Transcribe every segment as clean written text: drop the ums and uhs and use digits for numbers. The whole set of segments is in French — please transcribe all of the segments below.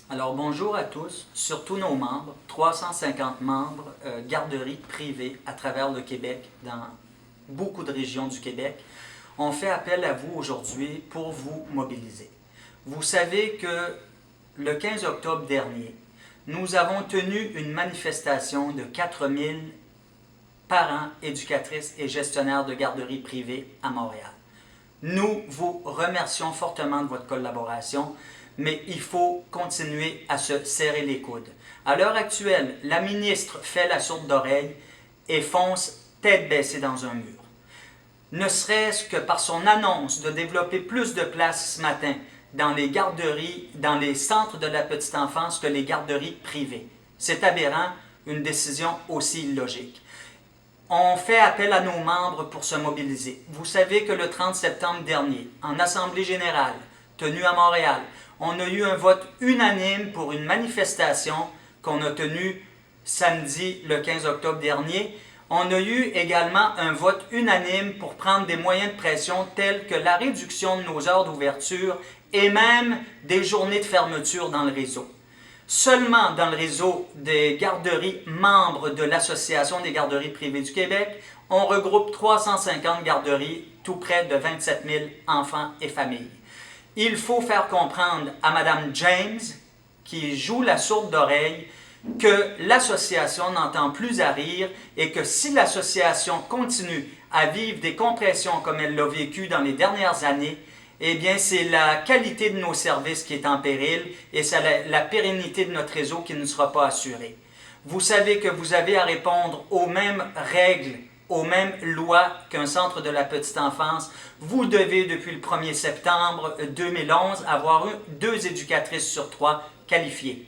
Alors bonjour à tous, surtout nos membres, 350 membres, garderies privées à travers le Québec, dans beaucoup de régions du Québec. On fait appel à vous aujourd'hui pour vous mobiliser. Vous savez que le 15 octobre dernier, nous avons tenu une manifestation de 4000 parents, éducatrices et gestionnaires de garderies privées à Montréal. Nous vous remercions fortement de votre collaboration, mais il faut continuer à se serrer les coudes. À l'heure actuelle, la ministre fait la sourde d'oreille et fonce tête baissée dans un mur. Ne serait-ce que par son annonce de développer plus de places ce matin dans les garderies, dans les centres de la petite enfance que les garderies privées. C'est aberrant, une décision aussi illogique. On fait appel à nos membres pour se mobiliser. Vous savez que le 30 septembre dernier, en Assemblée générale, tenue à Montréal, on a eu un vote unanime pour une manifestation qu'on a tenue samedi le 15 octobre dernier. On a eu également un vote unanime pour prendre des moyens de pression tels que la réduction de nos heures d'ouverture et même des journées de fermeture dans le réseau. Seulement dans le réseau des garderies membres de l'Association des garderies privées du Québec, on regroupe 350 garderies, tout près de 27 000 enfants et familles. Il faut faire comprendre à Mme James, qui joue la sourde d'oreille, que l'association n'entend plus à rire et que si l'association continue à vivre des compressions comme elle l'a vécu dans les dernières années, eh bien, c'est la qualité de nos services qui est en péril et c'est la pérennité de notre réseau qui ne sera pas assurée. Vous savez que vous avez à répondre aux mêmes règles, aux mêmes lois qu'un centre de la petite enfance. Vous devez, depuis le 1er septembre 2011, avoir 2 éducatrices sur 3 qualifiées.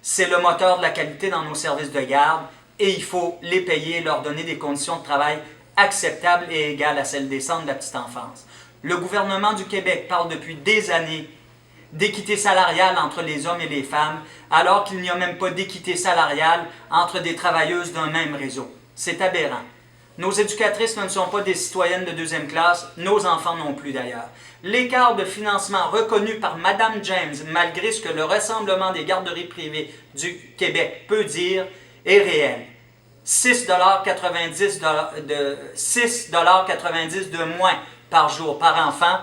C'est le moteur de la qualité dans nos services de garde et il faut les payer et leur donner des conditions de travail acceptables et égales à celles des centres de la petite enfance. Le gouvernement du Québec parle depuis des années d'équité salariale entre les hommes et les femmes, alors qu'il n'y a même pas d'équité salariale entre des travailleuses d'un même réseau. C'est aberrant. Nos éducatrices ne sont pas des citoyennes de 2e classe, nos enfants non plus d'ailleurs. L'écart de financement reconnu par Mme James, malgré ce que le Rassemblement des garderies privées du Québec peut dire, est réel. 6,90 $, de moins par jour par enfant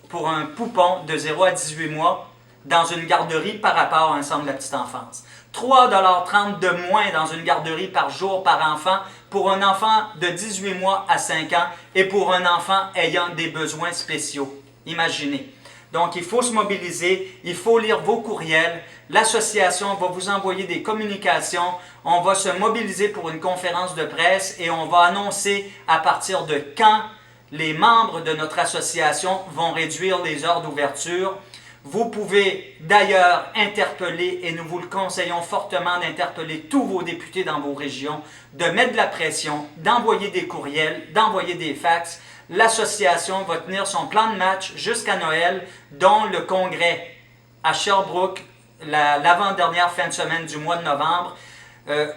pour un poupon de 0 à 18 mois dans une garderie par rapport à un centre de la petite enfance. 3,30 $ de moins dans une garderie par jour par enfant pour un enfant de 18 mois à 5 ans et pour un enfant ayant des besoins spéciaux. Imaginez. Donc, il faut se mobiliser, il faut lire vos courriels. L'association va vous envoyer des communications. On va se mobiliser pour une conférence de presse et on va annoncer à partir de quand les membres de notre association vont réduire les heures d'ouverture. Vous pouvez d'ailleurs interpeller, et nous vous le conseillons fortement d'interpeller tous vos députés dans vos régions, de mettre de la pression, d'envoyer des courriels, d'envoyer des fax. L'association va tenir son plan de match jusqu'à Noël, dont le congrès à Sherbrooke, l'avant-dernière fin de semaine du mois de novembre.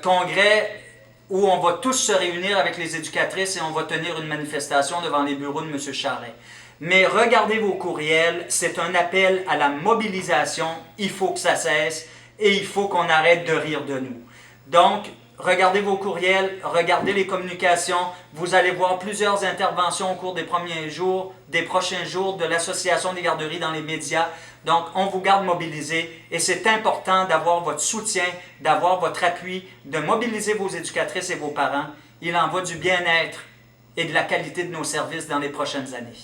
Congrès où on va tous se réunir avec les éducatrices et on va tenir une manifestation devant les bureaux de M. Charret. Mais regardez vos courriels, c'est un appel à la mobilisation, il faut que ça cesse et il faut qu'on arrête de rire de nous. Donc, regardez vos courriels, regardez les communications, vous allez voir plusieurs interventions au cours des prochains jours de l'Association des garderies dans les médias. Donc, on vous garde mobilisés et c'est important d'avoir votre soutien, d'avoir votre appui, de mobiliser vos éducatrices et vos parents. Il en va du bien-être et de la qualité de nos services dans les prochaines années.